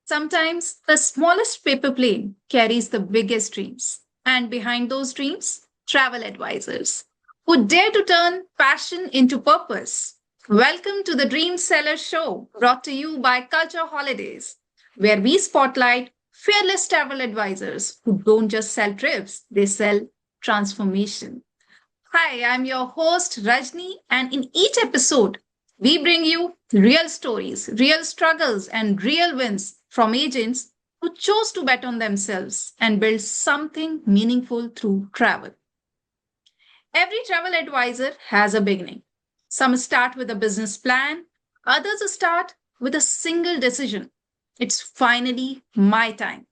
Sometimes the smallest paper plane carries the biggest dreams. And behind those dreams, travel advisors who dare to turn passion into purpose. Welcome to the Dream Seller Show, brought to you by Culture Holidays, where we spotlight fearless travel advisors who don't just sell trips, they sell transformation. Hi, I'm your host Rajni, and in each episode, we bring you real stories, real struggles, and real wins from agents who chose to bet on themselves and build something meaningful through travel. Every travel advisor has a beginning. Some start with a business plan, others start with a single decision. It's finally my time.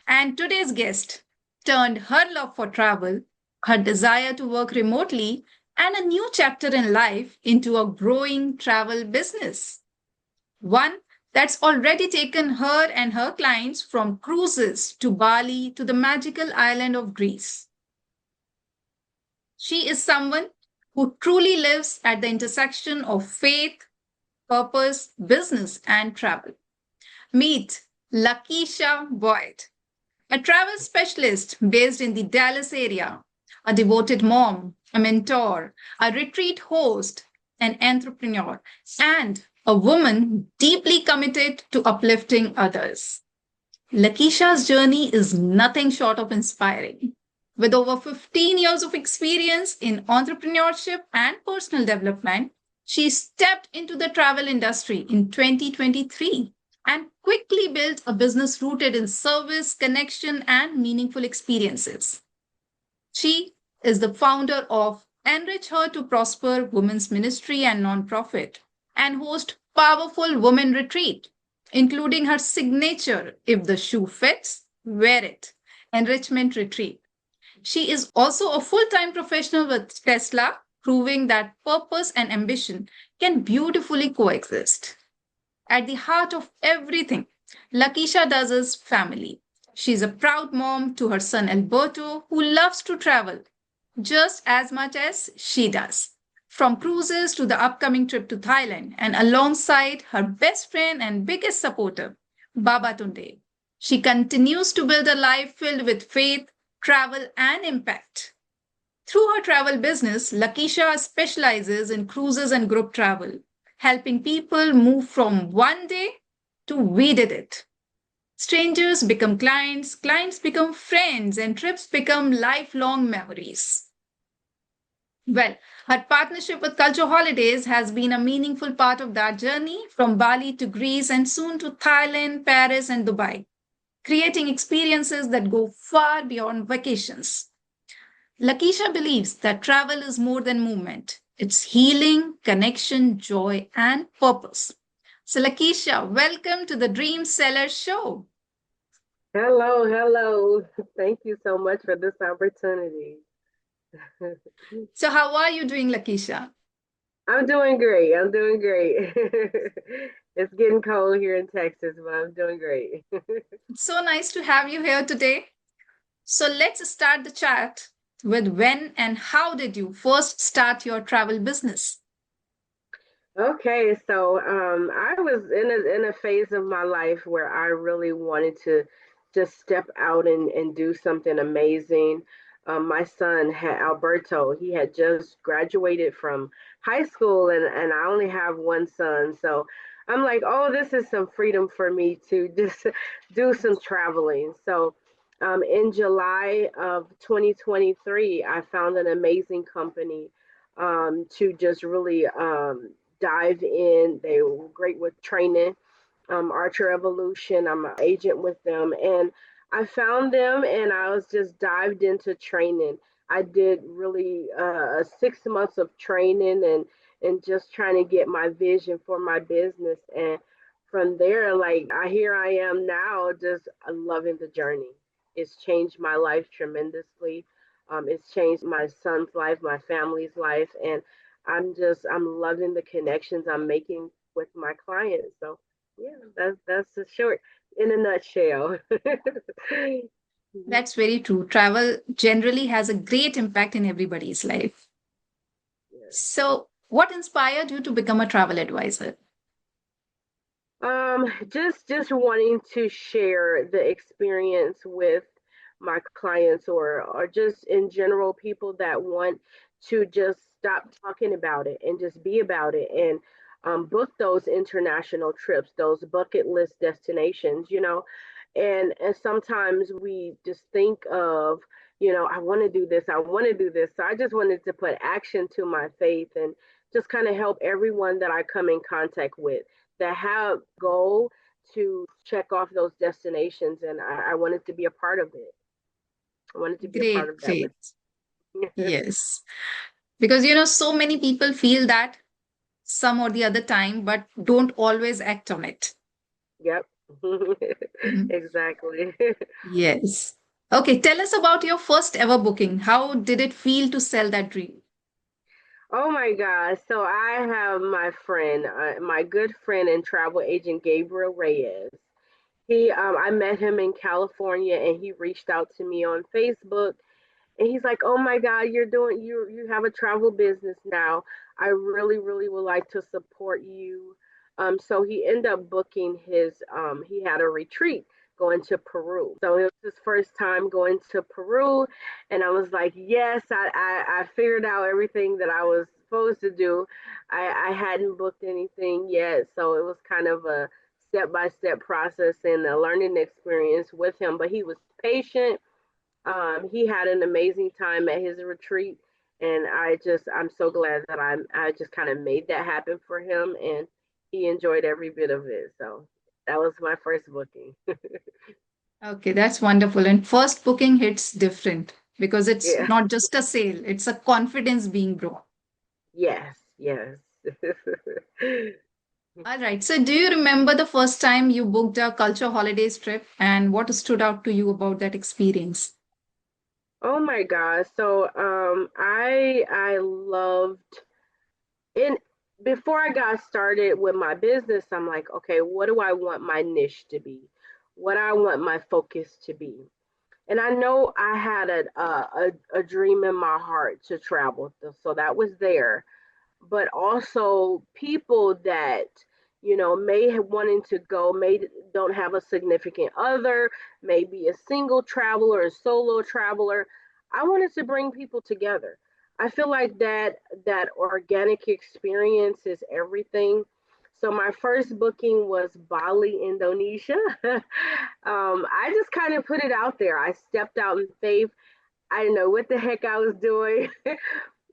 And today's guest turned her love for travel, her desire to work remotely, and a new chapter in life into a growing travel business. One that's already taken her and her clients from cruises to Bali to the magical island of Greece. She is someone who truly lives at the intersection of faith, purpose, business, and travel. Meet Lakisha Boyd, a travel specialist based in the Dallas area, a devoted mom, a mentor, a retreat host, an entrepreneur, and a woman deeply committed to uplifting others. Lakisha's journey is nothing short of inspiring. With over 15 years of experience in entrepreneurship and personal development, she stepped into the travel industry in 2023 and quickly built a business rooted in service, connection, and meaningful experiences. She is the founder of Enrich Her to Prosper Women's Ministry and Nonprofit and hosts powerful women retreat, including her signature If the Shoe Fits, Wear It enrichment retreat. She is also a full-time professional with Tesla, proving that purpose and ambition can beautifully coexist. At the heart of everything Lakisha does is family. She's a proud mom to her son Alberto, who loves to travel just as much as she does. From cruises to the upcoming trip to Thailand, and alongside her best friend and biggest supporter, Baba Tunde. She continues to build a life filled with faith, travel, and impact. Through her travel business, Lakisha specializes in cruises and group travel, helping people move from one day to we did it. Strangers become clients, clients become friends, and trips become lifelong memories. Well, her partnership with Culture Holidays has been a meaningful part of that journey from Bali to Greece and soon to Thailand, Paris, and Dubai, creating experiences that go far beyond vacations. Lakisha believes that travel is more than movement. It's healing, connection, joy, and purpose. So, Lakisha, welcome to the Dream Seller Show. Hello. Thank you so much for this opportunity. So, how are you doing, Lakisha? I'm doing great. I'm doing great. It's getting cold here in Texas, but I'm doing great. It's so nice to have you here today. So, let's start the chat with when and how did you first start your travel business? Okay, so I was in a phase of my life where I really wanted to just step out and do something amazing. My son had Alberto. He had just graduated from high school, and I only have one son, so I'm like, oh, this is some freedom for me to just do some traveling. So in July of 2023, I found an amazing company to just really dive in. They were great with training, Archer Evolution. I'm an agent with them, and I found them, and I was just dived into training. I did really 6 months of training and just trying to get my vision for my business. And from there, like here I am now, just loving the journey. It's changed my life tremendously. It's changed my son's life, my family's life, and I'm loving the connections I'm making with my clients. So yeah, that's the short in a nutshell. That's very true. Travel generally has a great impact in everybody's life. Yeah. So, what inspired you to become a travel advisor? Just wanting to share the experience with my clients, or just in general people that want to just stop talking about it and just be about it, and book those international trips, those bucket list destinations, and sometimes we just think of, I want to do this, I want to do this. So I just wanted to put action to my faith and just kind of help everyone that I come in contact with that have goal to check off those destinations, and I wanted to be a part of it. I wanted to be a part Great, of that with great. Yes. Because, so many people feel that some or the other time, but don't always act on it. Yep. Mhm. Exactly. Yes. Okay, tell us about your first ever booking. How did it feel to sell that dream? Oh my gosh. So I have my friend, my good friend and travel agent, Gabriel Reyes. I met him in California, and he reached out to me on Facebook. And he's like, "Oh my God, you have a travel business now. I really, really would like to support you." So he ended up booking he had a retreat going to Peru. So it was his first time going to Peru, and I was like, "Yes, I figured out everything that I was supposed to do. I hadn't booked anything yet, so it was kind of a step-by-step process and a learning experience with him. But he was patient. He had an amazing time at his retreat, and I'm so glad that I just kind of made that happen for him, and he enjoyed every bit of it. So that was my first booking. Okay, that's wonderful. And first booking hits different because it's Yeah. not just a sale, it's a confidence being brought. Yes. Yes. All right. So, do you remember the first time you booked a culture holidays trip and what stood out to you about that experience? Oh my gosh. So I loved, and before I got started with my business, I'm like, okay, what do I want my niche to be? What I want my focus to be? And I know I had a dream in my heart to travel, so that was there. But also people that may have wanting to go, may don't have a significant other, maybe a single traveler, a solo traveler. I wanted to bring people together. I feel like that organic experience is everything. So my first booking was Bali, Indonesia. I just kind of put it out there. I stepped out in faith. I didn't know what the heck I was doing.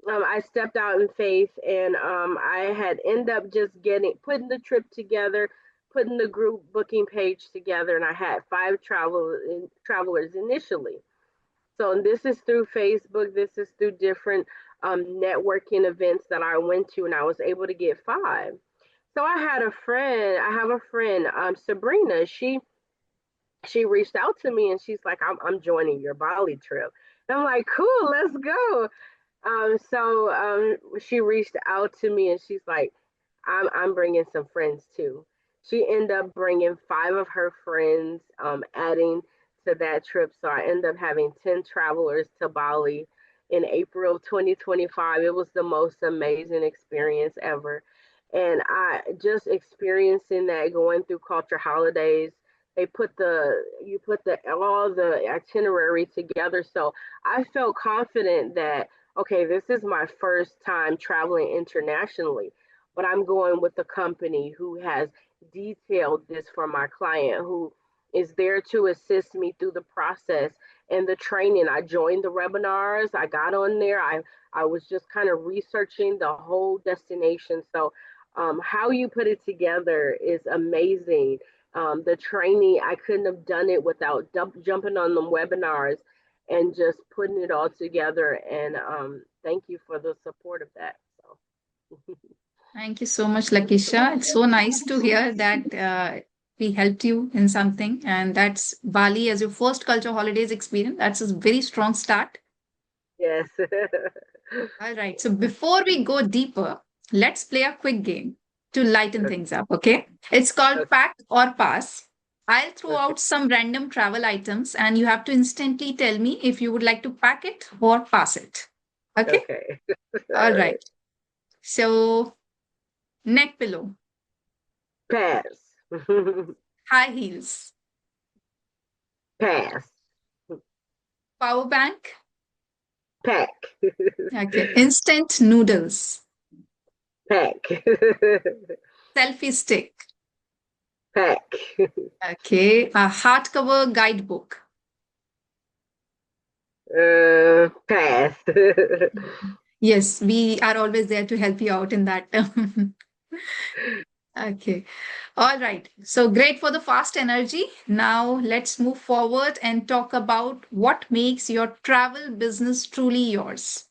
I stepped out in faith, and I had ended up just putting the trip together, putting the group booking page together, and I had five travelers initially. So and this is through Facebook. This is through different networking events that I went to, and I was able to get five. So I had a friend. I have a friend, Sabrina. She reached out to me, and she's like, I'm joining your Bali trip." And I'm like, "Cool, let's go." She reached out to me, and she's like, I'm bringing some friends too." She ended up bringing five of her friends, adding to that trip. So I ended up having 10 travelers to Bali in April 2025. It was the most amazing experience ever. And I just experiencing that, going through culture holidays. You put the all the itinerary together. So I felt confident that, okay, this is my first time traveling internationally, but I'm going with a company who has detailed this for my client, who is there to assist me through the process and the training. I joined the webinars, I got on there, I was just kind of researching the whole destination. So how you put it together is amazing. The training, I couldn't have done it without jumping on the webinars and just putting it all together. And thank you for the support of that. So Thank you so much, Lakisha. It's so nice to hear that we helped you in something, and that's Bali as your first culture holidays experience. That's a very strong start. yes. All right. So before we go deeper, let's play a quick game to lighten things up. Okay. It's called Okay. Pack or Pass. I'll throw Okay. out some random travel items and you have to instantly tell me if you would like to pack it or pass it. Okay. Okay. All All right. right. So, neck pillow, Pass. High heels. Pass. Power bank. Pack. Okay. Instant noodles. Pack. Selfie stick. Pack. Okay. A hardcover guidebook. Pass. Yes, we are always there to help you out in that. Okay. All right. So great for the fast energy. Now let's move forward and talk about what makes your travel business truly yours.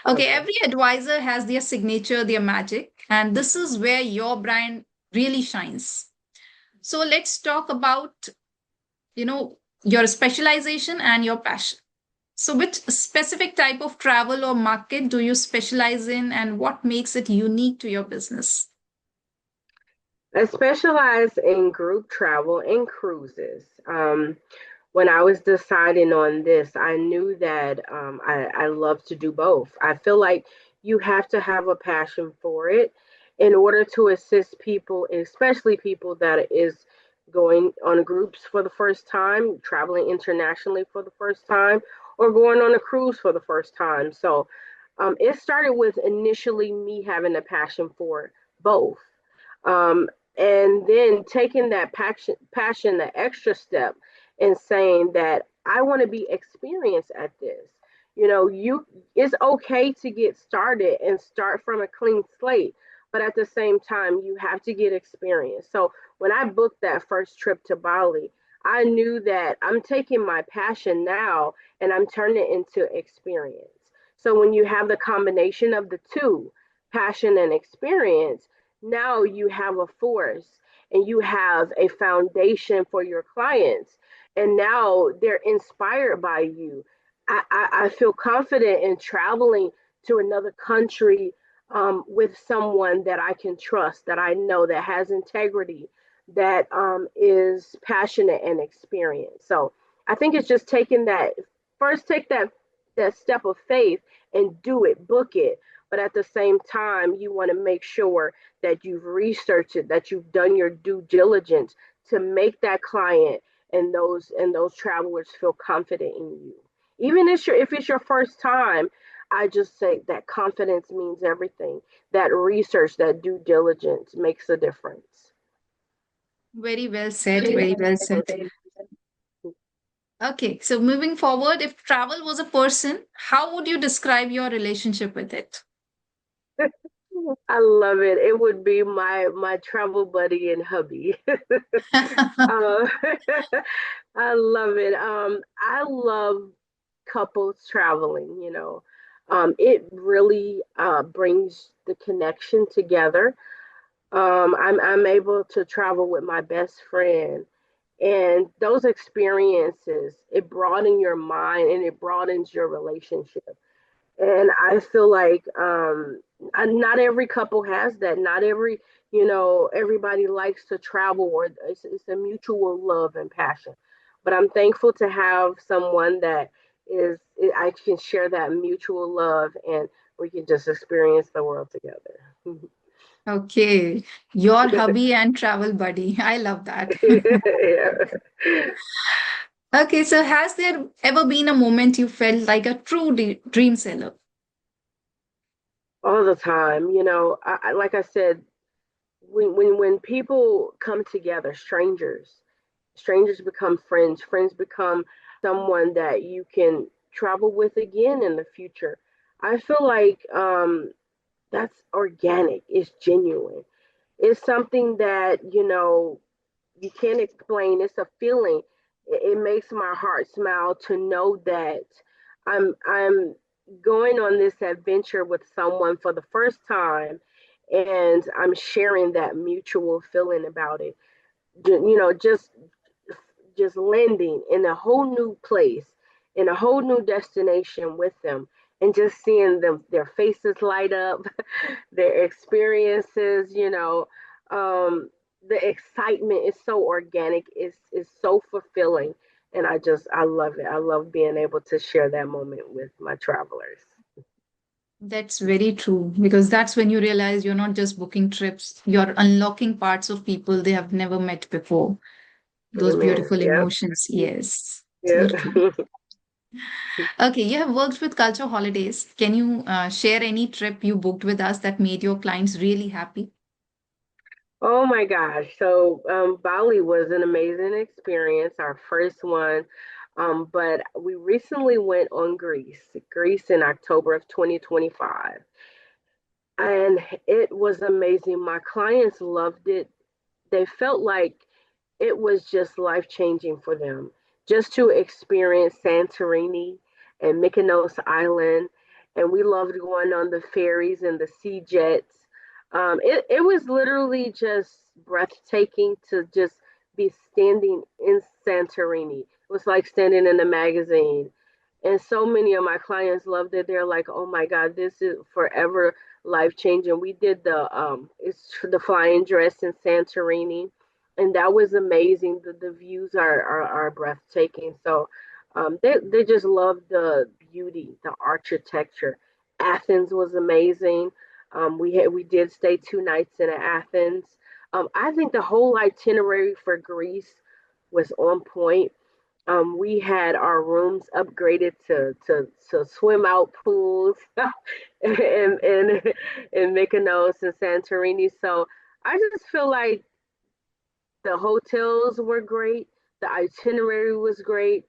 Okay. Okay. Every advisor has their signature, their magic, and this is where your brand really shines. So let's talk about, your specialization and your passion. So, which specific type of travel or market do you specialize in, and what makes it unique to your business? I specialize in group travel and cruises. When I was deciding on this, I knew that I love to do both. I feel like you have to have a passion for it in order to assist people, especially people that is going on groups for the first time, traveling internationally for the first time, or going on a cruise for the first time. So it started with initially me having a passion for both. Um, and then taking that passion, the extra step, and saying that I want to be experienced at this. You it's okay to get started and start from a clean slate, but at the same time, you have to get experience. So when I booked that first trip to Bali, I knew that I'm taking my passion now and I'm turning it into experience. So when you have the combination of the two, passion and experience, now you have a force and you have a foundation for your clients, and now they're inspired by you. I feel confident in traveling to another country with someone that I can trust, that I know that has integrity, that is passionate and experienced. So I think it's just taking that first, take that step of faith and do it, book it. But at the same time, you want to make sure that you've researched it, that you've done your due diligence to make that client and those travelers feel confident in you. Even if it's your first time, I just say that confidence means everything. That research, that due diligence makes a difference. Very well said. Very well said. Okay, so moving forward, if travel was a person, how would you describe your relationship with it? I love it. It would be my travel buddy and hubby. uh, I love it. I love couples traveling. It really brings the connection together. I'm able to travel with my best friend, and those experiences, it broadens your mind and it broadens your relationship. And I feel like not every couple has that. Not everybody likes to travel, or it's a mutual love and passion. But I'm thankful to have someone that I can share that mutual love, and we can just experience the world together. Okay, your hubby and travel buddy. I love that. Yeah. Okay, so has there ever been a moment you felt like a true dream seller? All the time, like I said, when people come together, strangers become friends. Friends become someone that you can travel with again in the future. I feel like that's organic. It's genuine. It's something that you can't explain. It's a feeling. It makes my heart smile to know that I'm going on this adventure with someone for the first time, and I'm sharing that mutual feeling about it. Just landing in a whole new place, in a whole new destination with them, and just seeing them, their faces light up, their experiences. The excitement is so organic. It's so fulfilling, and I love it. I love being able to share that moment with my travelers. That's very true because that's when you realize you're not just booking trips, you're unlocking parts of people they have never met before. Those Amen. beautiful Yep. emotions. Yes, Yeah. so true. Okay, you have worked with Culture Holidays. Can you share any trip you booked with us that made your clients really happy? Oh my gosh. So Bali was an amazing experience, our first one. But we recently went on Greece in October of 2025. And it was amazing. My clients loved it. They felt like it was just life changing for them just to experience Santorini and Mykonos Island. And we loved going on the ferries and the sea jets. It was literally just breathtaking to just be standing in Santorini. It was like standing in a magazine. And so many of my clients loved it. They're like, "Oh my God, this is forever life changing." We did it's the flying dress in Santorini, and that was amazing. The views are breathtaking. So they just love the beauty, the architecture. Athens was amazing. We did stay 2 nights in Athens. I think the whole itinerary for Greece was on point. We had our rooms upgraded to swim out pools in Mykonos and Santorini. So I just feel like the hotels were great. The itinerary was great.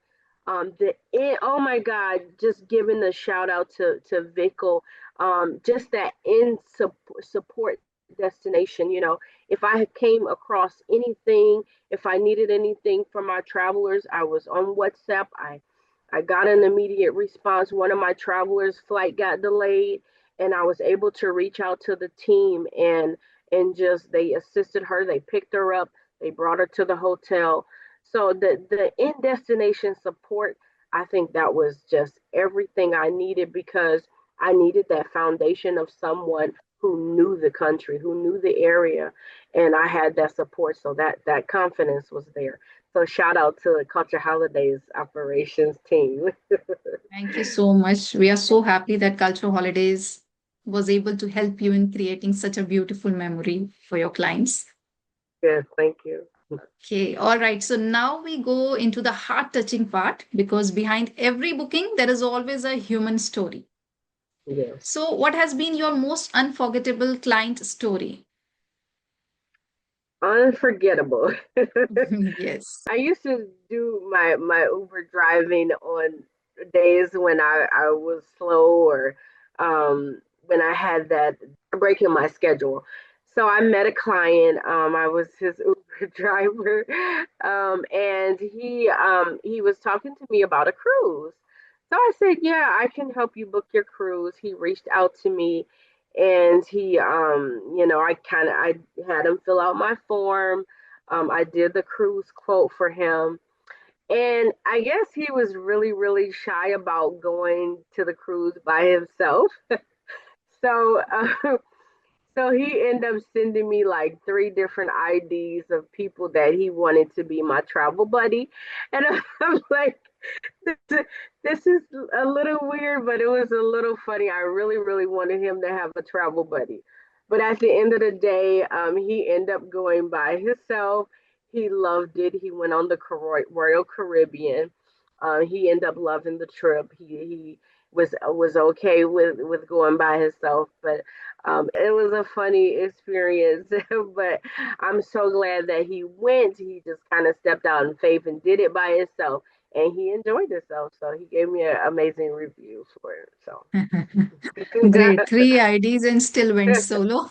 Oh my God, just giving a shout out to Vico. Just that support destination. If I came across anything, if I needed anything from my travelers, I was on WhatsApp. I got an immediate response. One of my travelers' flight got delayed, and I was able to reach out to the team and just they assisted her. They picked her up, they brought her to the hotel. So the in destination support, I think that was just everything I needed because I needed that foundation of someone who knew the country, who knew the area, and I had that support. So that confidence was there. So shout out to the Culture Holidays operations team. Thank you so much. We are so happy that Cultural Holidays was able to help you in creating such a beautiful memory for your clients. Yes, thank you. Okay, all right. So now we go into the heart touching part because behind every booking, there is always a human story. Yes. So, what has been your most unforgettable client story? Unforgettable. Yes. I used to do my Uber driving on days when I was slow or when I had that break in my schedule. So I met a client. I was his Uber driver, and he was talking to me about a cruise. So I said, "Yeah, I can help you book your cruise." He reached out to me, and I had him fill out my form. I did the cruise quote for him. And I guess he was really, really shy about going to the cruise by himself. So, so he ended up sending me like 3 different IDs of people that he wanted to be my travel buddy. And I'm like, this is a little weird, but it was a little funny. I really, really wanted him to have a travel buddy. But at the end of the day, he ended up going by himself. He loved it. He went on the Royal Caribbean. He ended up loving the trip. He was okay with going by himself, but it was a funny experience. But I'm so glad that he went. He just kind of stepped out in faith and did it by himself and he enjoyed himself. So he gave me an amazing review for it. So Great. Three IDs and still went solo.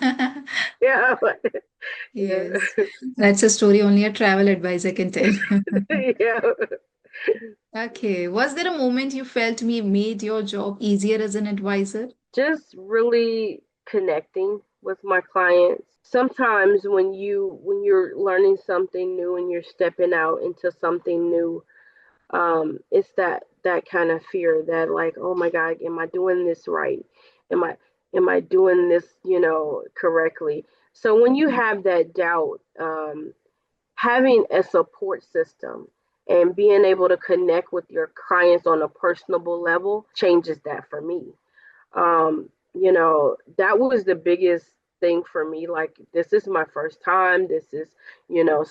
yeah, Yes. yeah, That's a story only a travel advisor can tell. yeah. Okay. Was there a moment you felt me made your job easier as an advisor? Just really connecting with my clients. Sometimes when you're learning something new and you're stepping out into something new, it's that kind of fear that like, oh my God, am I doing this right? Am I am I doing this, correctly? So when you have that doubt, having a support system and being able to connect with your clients on a personable level changes that for me. that was the biggest thing for me. Like, this is my first time. This is,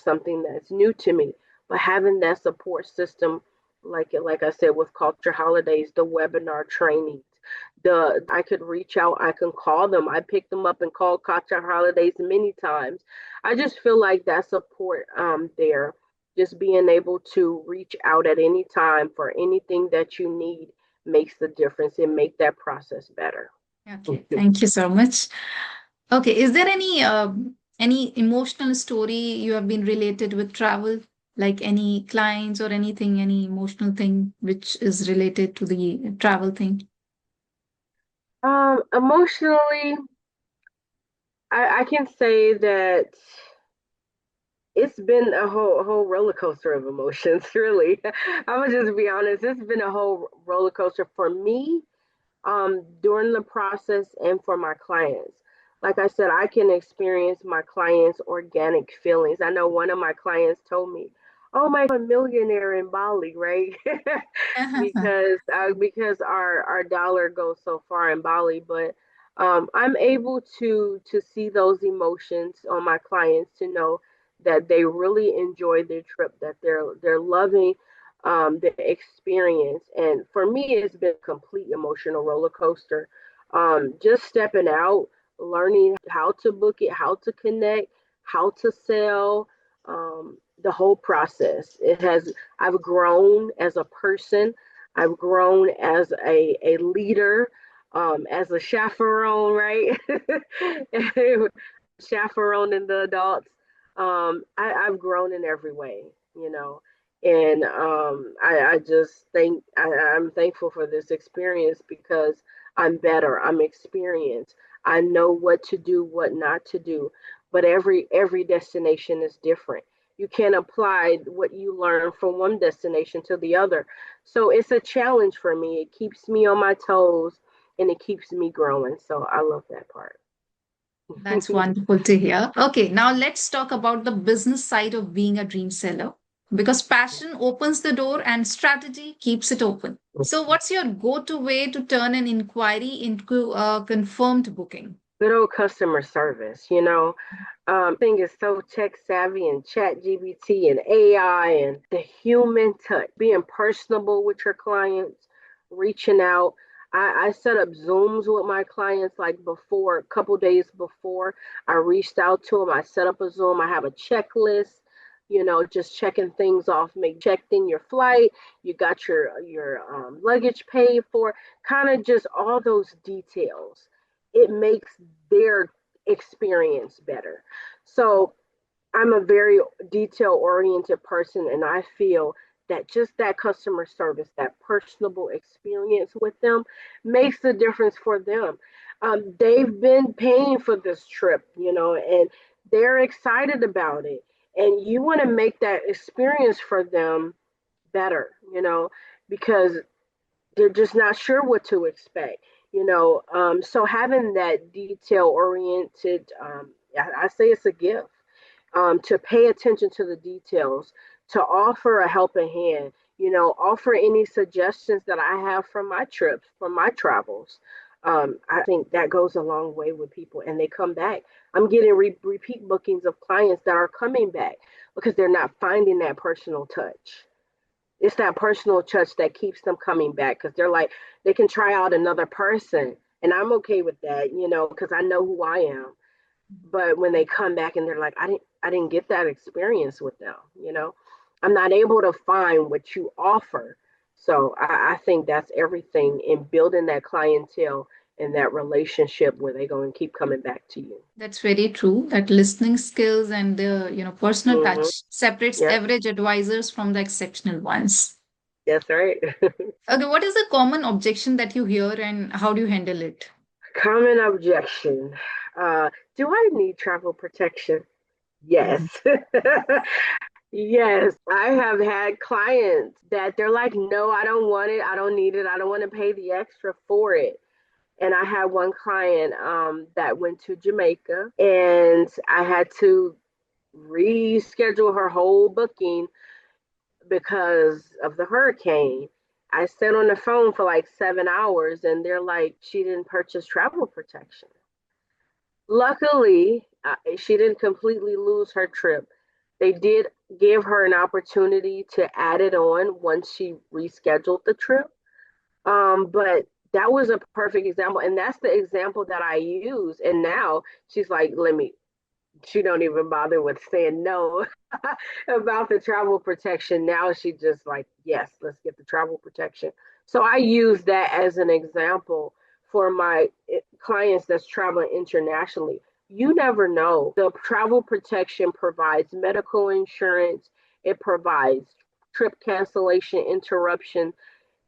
something that's new to me. But having that support system, like I said, with culture holidays, the webinar trainings, I could reach out, I can call them. I picked them up and called culture holidays many times. I just feel like that support there, just being able to reach out at any time for anything that you need makes the difference and make that process better. Okay, thank you so much. Okay, is there any emotional story you have been related with travel, like any clients or anything, any emotional thing which is related to the travel thing? Emotionally, I can say that it's been a whole roller coaster of emotions, really. I'm gonna just be honest. It's been a whole roller coaster for me, during the process and for my clients. Like I said, I can experience my clients' organic feelings. I know one of my clients told me, "Oh my, God, I'm a millionaire in Bali, right?" because our dollar goes so far in Bali, but I'm able to see those emotions on my clients, to know that they really enjoy their trip, that they're loving the experience. And for me, it's been a complete emotional roller coaster. Just stepping out, learning how to book it, how to connect, how to sell, the whole process. I've grown as a person, I've grown as a leader, as a chaperone, right? Chaperoning the adults. I've grown in every way, you know and I just I'm thankful for this experience, because I'm better, I'm experienced, I know what to do, what not to do. But every destination is different. You can't apply what you learn from one destination to the other. So it's a challenge for me. It keeps me on my toes, and it keeps me growing. So I love that part. That's wonderful to hear. Okay, now let's talk about the business side of being a dream seller, because passion opens the door and strategy keeps it open. So, what's your go to way to turn an inquiry into a confirmed booking? Good old customer service, thing is so tech savvy, and chat GBT and AI, and the human touch, being personable with your clients, reaching out. I set up Zooms with my clients, like before, a couple days before I reached out to them. I set up a Zoom. I have a checklist, just checking things off. Make checked in your flight, you got your luggage paid for, kind of just all those details. It makes their experience better. So I'm a very detail oriented person, and I feel that just that customer service, that personable experience with them, makes the difference for them. They've been paying for this trip, and they're excited about it. And you want to make that experience for them better, because they're just not sure what to expect. So having that detail oriented, I say it's a gift, to pay attention to the details, to offer a helping hand, offer any suggestions that I have from my trips, from my travels. I think that goes a long way with people, and they come back. I'm getting repeat bookings of clients that are coming back because they're not finding that personal touch. It's that personal touch that keeps them coming back, because they're like, they can try out another person, and I'm okay with that, because I know who I am. But when they come back and they're like, I didn't get that experience with them, I'm not able to find what you offer. So I think that's everything in building that clientele and that relationship where they go and keep coming back to you. That's very true. That listening skills and the personal Hmm. touch separates Yep, average advisors from the exceptional ones. that's right. Okay, what is the common objection that you hear and how do you handle it? Common objection. Do I need travel protection? Yes. Yes, I have had clients that they're like, no, I don't want it. I don't need it. I don't want to pay the extra for it. And I had one client that went to Jamaica, and I had to reschedule her whole booking because of the hurricane. I sat on the phone for like 7 hours and they're like, she didn't purchase travel protection. Luckily, she didn't completely lose her trip. They did give her an opportunity to add it on once she rescheduled the trip. But that was a perfect example. And that's the example that I use. And now she's like, she don't even bother with saying no about the travel protection. Now she just like, yes, let's get the travel protection. So I use that as an example for my clients that's traveling internationally. You never know. The travel protection provides medical insurance, it provides trip cancellation interruption.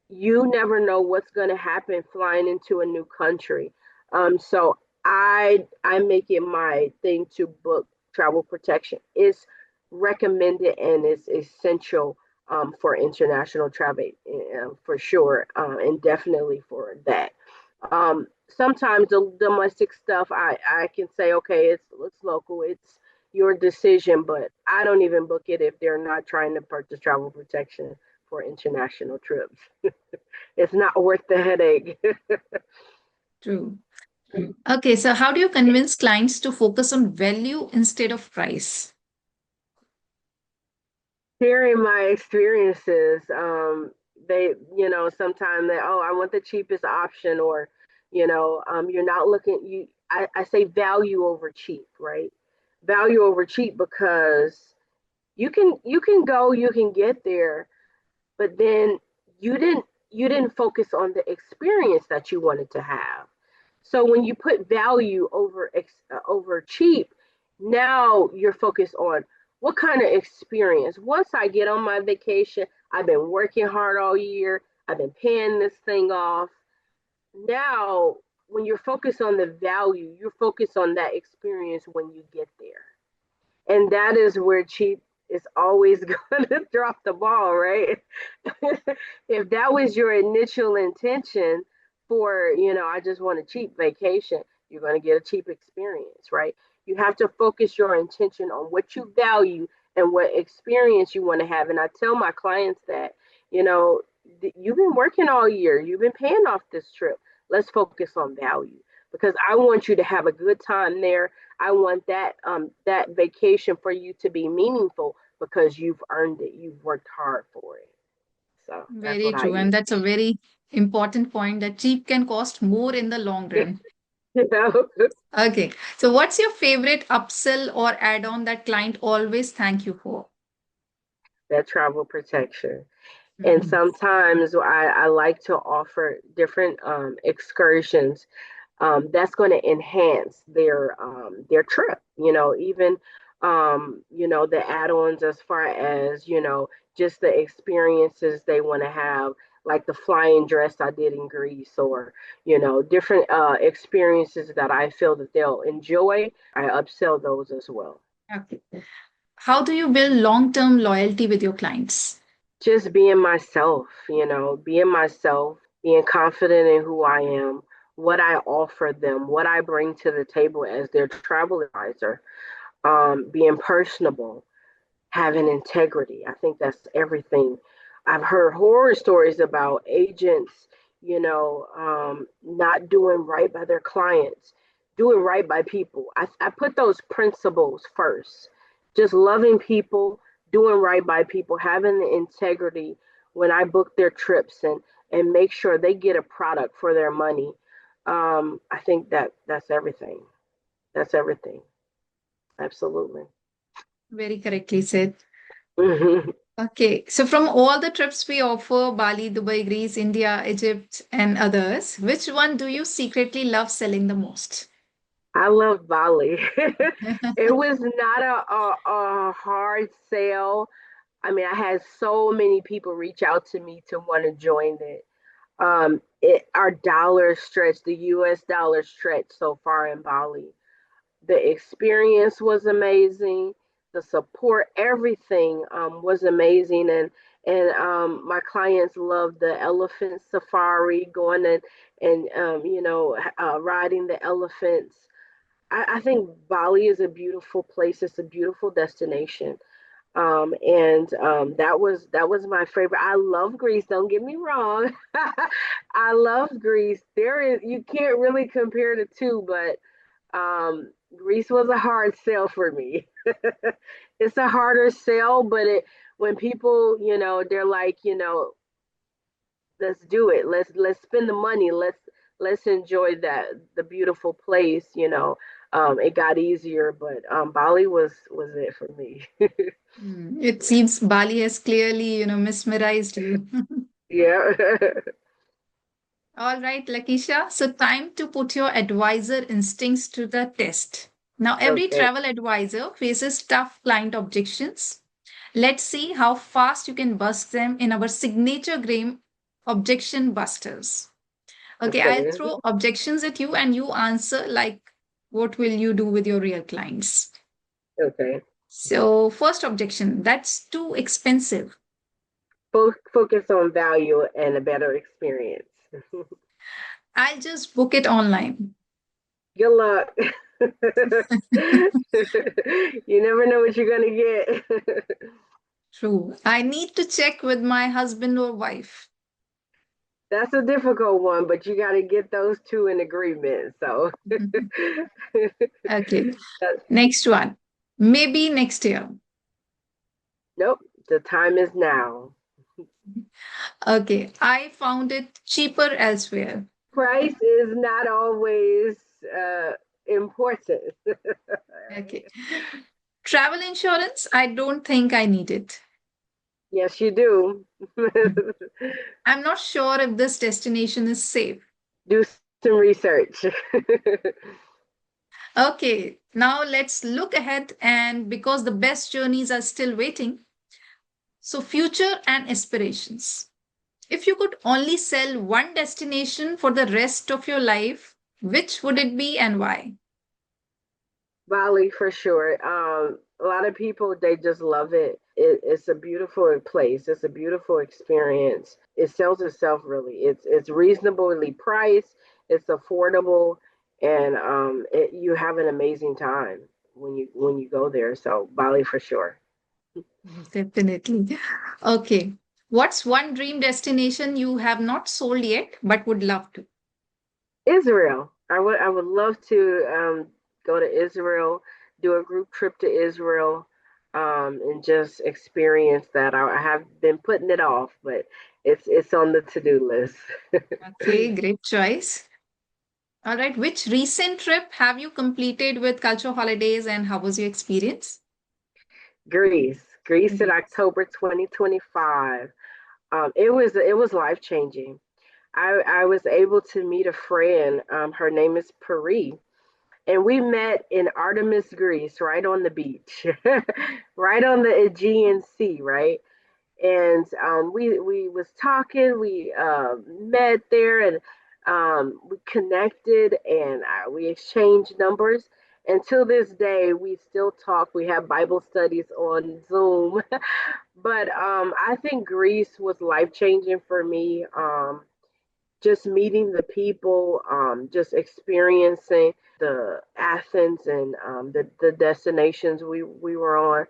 You never know what's going to happen flying into a new country. So I make it my thing to book travel protection. It's recommended and it's essential for international travel for sure, and definitely for that. Sometimes the domestic stuff, I can say, okay, it's local, it's your decision, but I don't even book it if they're not trying to purchase travel protection for international trips. It's not worth the headache. True. Okay, so how do you convince clients to focus on value instead of price? Sharing my experiences, they, sometimes they, oh, I want the cheapest option, or, you're not looking, I say value over cheap, right? Value over cheap because you can go, you can get there, but then you didn't focus on the experience that you wanted to have. So when you put value over cheap, now you're focused on what kind of experience. Once I get on my vacation, I've been working hard all year, I've been paying this thing off. Now, when you're focused on the value, you're focused on that experience when you get there. And that is where cheap is always going to drop the ball, right? If that was your initial intention for, I just want a cheap vacation, you're going to get a cheap experience, right? You have to focus your intention on what you value and what experience you want to have. And I tell my clients that, you know, you've been working all year, you've been paying off this trip. Let's focus on value because I want you to have a good time there. I want that vacation for you to be meaningful because you've earned it. You've worked hard for it. So that's Very what I true. use. And that's a very important point that cheap can cost more in the long run. You know, Okay. So what's your favorite upsell or add-on that client always thank you for? that travel protection. And Mhm. sometimes I like to offer different excursions that's going to enhance their trip. Even the add-ons as far as just the experiences they want to have, like the flying dress I did in Greece, or different experiences that I feel that they'll enjoy. I upsell those as well. Okay. How do you build long-term loyalty with your clients? Just being myself, being confident in who I am, what I offer them, what I bring to the table as their travel advisor, being personable, having integrity. I think that's everything. I've heard horror stories about agents, not doing right by their clients, doing right by people. I put those principles first. Just loving people, doing right by people, having the integrity when I book their trips, and make sure they get a product for their money. I think that's everything. That's everything. Absolutely. Very correctly said. Mhm. Okay, so from all the trips we offer, Bali, Dubai, Greece, India, Egypt, and others, which one do you secretly love selling the most? I love Bali. It was not a hard sale. I mean, I had so many people reach out to me to want to join it. Our dollar stretched, the US dollar stretched so far in Bali. The experience was amazing. The support, everything was amazing, and my clients loved the elephant safari, going and riding the elephants. I think Bali is a beautiful place. It's a beautiful destination. And that was my favorite. I love Greece. Don't get me wrong. I love Greece. You can't really compare the two, but Greece was a hard sell for me. It's a harder sell, but when people, they're like, let's do it. Let's spend the money. Let's enjoy the beautiful place. It got easier, but Bali was it for me. It seems Bali has clearly, mesmerized you. Yeah. All right, Lakisha. So, time to put your advisor instincts to the test. Now, every Okay. travel advisor faces tough client objections. Let's see how fast you can bust them in our signature game, Objection Busters. Okay, I'll Okay. throw objections at you and you answer like, what will you do with your real clients? Okay. So, first objection, that's too expensive. Focus on value and a better experience. I'll just book it online. Good luck. You never know what you're gonna get. True. I need to check with my husband or wife. That's a difficult one, but you got to get those two in agreement. So, Okay. Next one. Maybe next year. nope, the time is now. Okay. I found it cheaper elsewhere. Price is not always uh, important. Okay. Travel insurance, I don't think I need it. Yes, you do. I'm not sure if this destination is safe. Do some research. Okay, now let's look ahead, and because the best journeys are still waiting, so future and aspirations. If you could only sell one destination for the rest of your life, which would it be and why? Bali for sure. A lot of people they just love it. It's a beautiful place. It's a beautiful experience. It sells itself really. It's reasonably priced. It's affordable, and you have an amazing time when you go there. So Bali for sure. Definitely. Okay. What's one dream destination you have not sold yet but would love to? Israel. I would love to go to Israel, do a group trip to Israel, and just experience that. I have been putting it off, but it's on the to do list. Okay, great choice. All right. Which recent trip have you completed with cultural holidays and how was your experience? Greece in Great. October 2025. It was life changing. I was able to meet a friend. Her name is Pari, and we met in Artemis, Greece, right on the beach, right on the Aegean Sea, right? And we was talking. We met there, and we connected, and we exchanged numbers. Until this day, we still talk. We have Bible studies on Zoom. But I think Greece was life changing for me. Just meeting the people, just experiencing the Athens and the destinations we were on.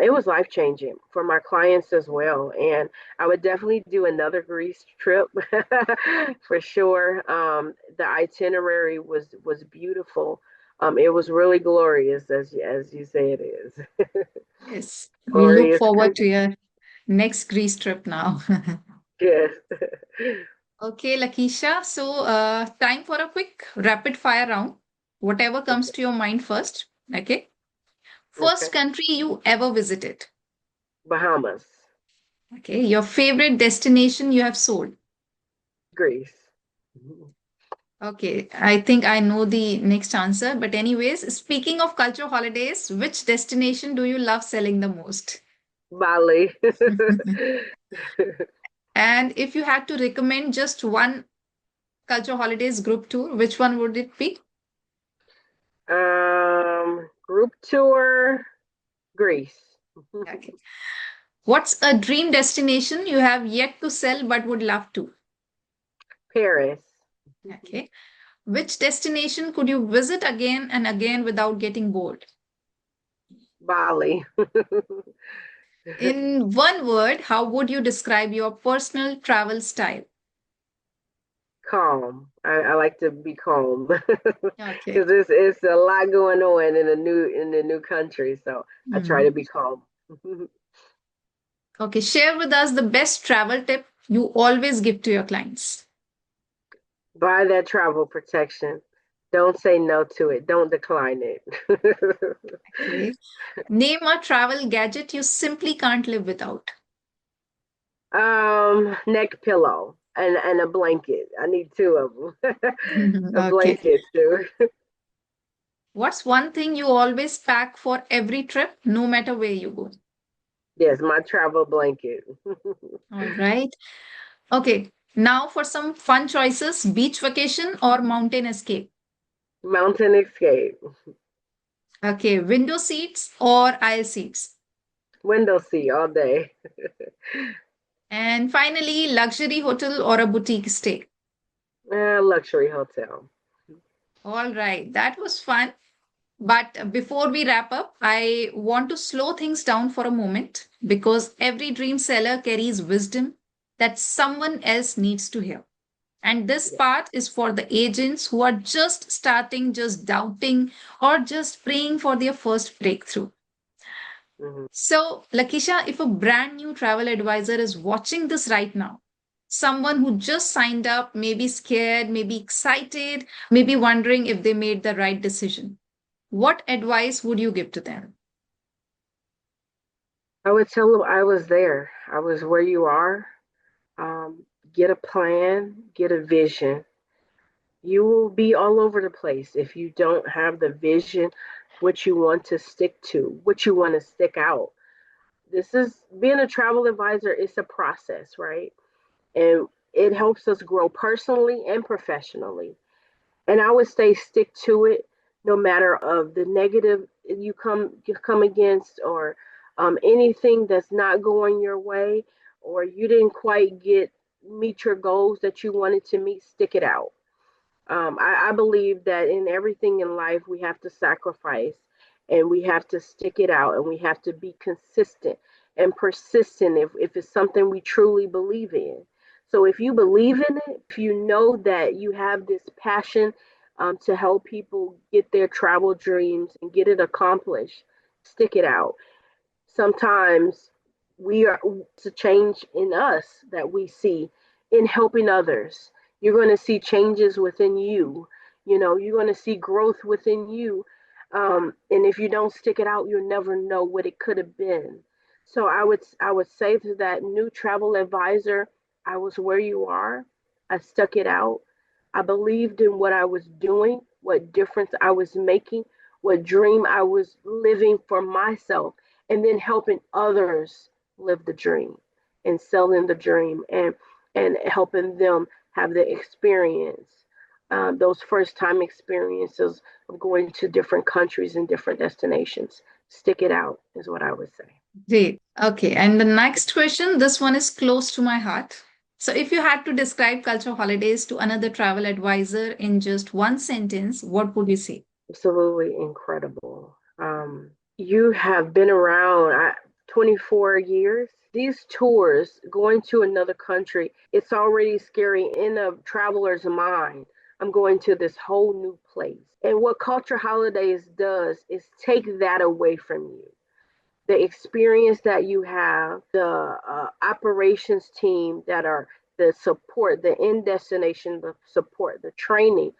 It was life changing for my clients as well. And I would definitely do another Greece trip for sure. The itinerary was beautiful. It was really glorious, as you say it is. Yes. We look Glorious forward to country. your next Greece trip now. Yes. Okay, Lakisha. So, time for a quick rapid fire round. Whatever comes Okay. to your mind first. Okay. First Okay. country you ever visited. Bahamas, Okay. Your favorite destination you have sold. Greece. Okay. I think I know the next answer. But, anyways, speaking of cultural holidays, which destination do you love selling the most? Bali. And if you had to recommend just one cultural holidays group tour, which one would it be? Group tour, Greece. Okay. What's a dream destination you have yet to sell but would love to? Paris. Okay. Which destination could you visit again and again without getting bored? Bali. In one word, how would you describe your personal travel style? Calm. I like to be calm Okay. because it's a lot going on in the new country. So I try Hmm. to be calm. Okay. Share with us the best travel tip you always give to your clients. Buy that travel protection. Don't say no to it. Don't decline it. Okay. Name a travel gadget you simply can't live without. Neck pillow and a blanket. I need two of them. A Okay. blanket too. What's one thing you always pack for every trip, no matter where you go? Yes, my travel blanket. All right. Okay. Now for some fun choices, beach vacation or mountain escape. Mountain escape. Okay. Window seats or aisle seats. Window seat all day. And finally, luxury hotel or a boutique stay. Luxury hotel. All right. That was fun. But before we wrap up, I want to slow things down for a moment because every dream seller carries wisdom that someone else needs to hear. And this Yeah. part is for the agents who are just starting, just doubting, or just praying for their first breakthrough. Mhm. So, Lakisha, if a brand new travel advisor is watching this right now, someone who just signed up, maybe scared, maybe excited, maybe wondering if they made the right decision, what advice would you give to them? I would tell them I was there. I was where you are. Um, get a plan, get a vision. You will be all over the place if you don't have the vision, what you want to stick to, what you want to stick out. This is being a travel advisor, it's a process, right? And it helps us grow personally and professionally. And I would say stick to it no matter of the negative you come against or anything that's not going your way or you didn't quite get meet your goals that you wanted to meet. Stick it out. I believe that in everything in life, we have to sacrifice and we have to stick it out and we have to be consistent and persistent if it's something we truly believe in. So, if you believe in it, if you know that you have this passion to help people get their travel dreams and get it accomplished, stick it out. Sometimes we are it's a change in us that we see in helping others. You're going to see changes within you. You know, you're going to see growth within you. And if you don't stick it out, you'll never know what it could have been. So I would say to that new travel advisor, I was where you are. I stuck it out. I believed in what I was doing, what difference I was making, what dream I was living for myself, and then helping others live the dream and selling the dream and helping them have the experience, those first time experiences of going to different countries and different destinations. Stick it out is what I would say. Great. Okay. And the next question, this one is close to my heart. So, if you had to describe culture holidays to another travel advisor in just one sentence, what would you say? Absolutely incredible. You have been around 24 years. These tours, going to another country, it's already scary in a traveler's mind. I'm going to this whole new place. And what Culture Holidays does is take that away from you. The experience that you have, the operations team that are the support, the in destination, the support, the training,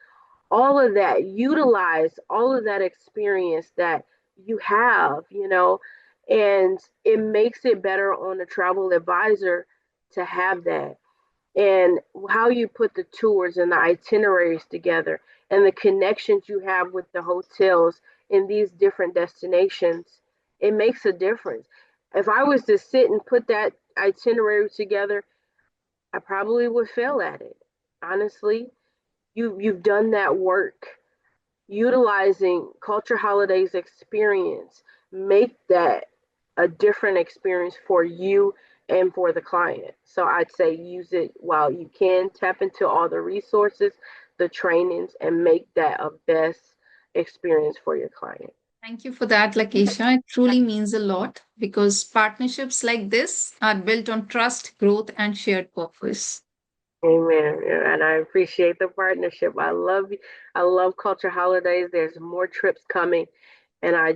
all of that, utilize all of that experience that you have, and it makes it better on a travel advisor to have that. And how you put the tours and the itineraries together and the connections you have with the hotels in these different destinations, it makes a difference. If I was to sit and put that itinerary together, I probably would fail at it. Honestly, you've done that work utilizing Culture Holidays experience, make that a different experience for you and for the client. So I'd say use it while you can, tap into all the resources, the trainings, and make that a best experience for your client. Thank you for that, Lakisha. It truly means a lot because partnerships like this are built on trust, growth, and shared purpose. Amen. Yeah, and I appreciate the partnership. I love culture holidays. There's more trips coming, and I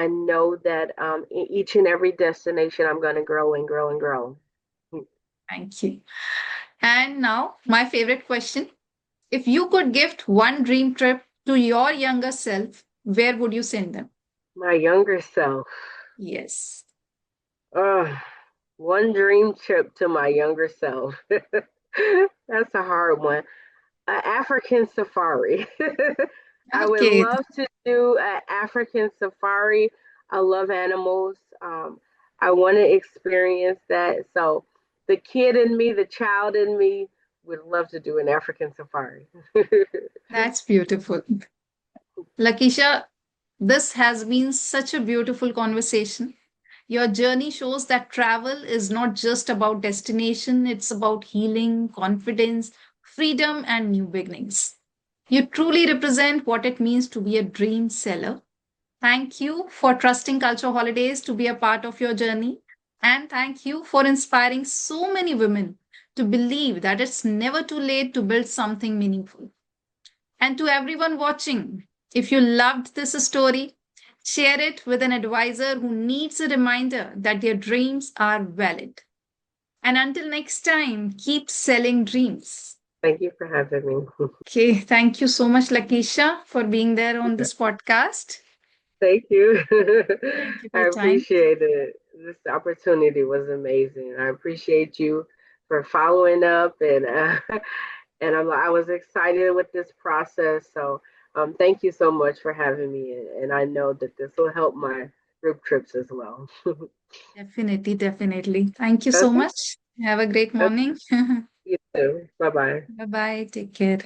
know that each and every destination I'm going to grow and grow and grow. Thank you. And now, my favorite question. If you could gift one dream trip to your younger self, where would you send them? My younger self. Yes. Uh, one dream trip to my younger self. That's a hard one. An African safari. I would Okay, love to do an African safari. I love animals. I want to experience that. So, the kid in me, the child in me, would love to do an African safari. that's beautiful. Lakisha, this has been such a beautiful conversation. Your journey shows that travel is not just about destination, it's about healing, confidence, freedom, and new beginnings. You truly represent what it means to be a dream seller. Thank you for trusting Culture Holidays to be a part of your journey. And thank you for inspiring so many women to believe that it's never too late to build something meaningful. And to everyone watching, if you loved this story, share it with an advisor who needs a reminder that their dreams are valid. And until next time, keep selling dreams. Thank you for having me. Okay, thank you so much, Lakisha, for being there on this podcast. Thank you. Thank you for I your time. appreciate it. This opportunity was amazing. I appreciate you for following up, and and I was excited with this process. So thank you so much for having me, and I know that this will help my group trips as well. Definitely, definitely. Thank you so Okay. much. Have a great Okay. morning. You too. Bye bye. Bye bye. Take care.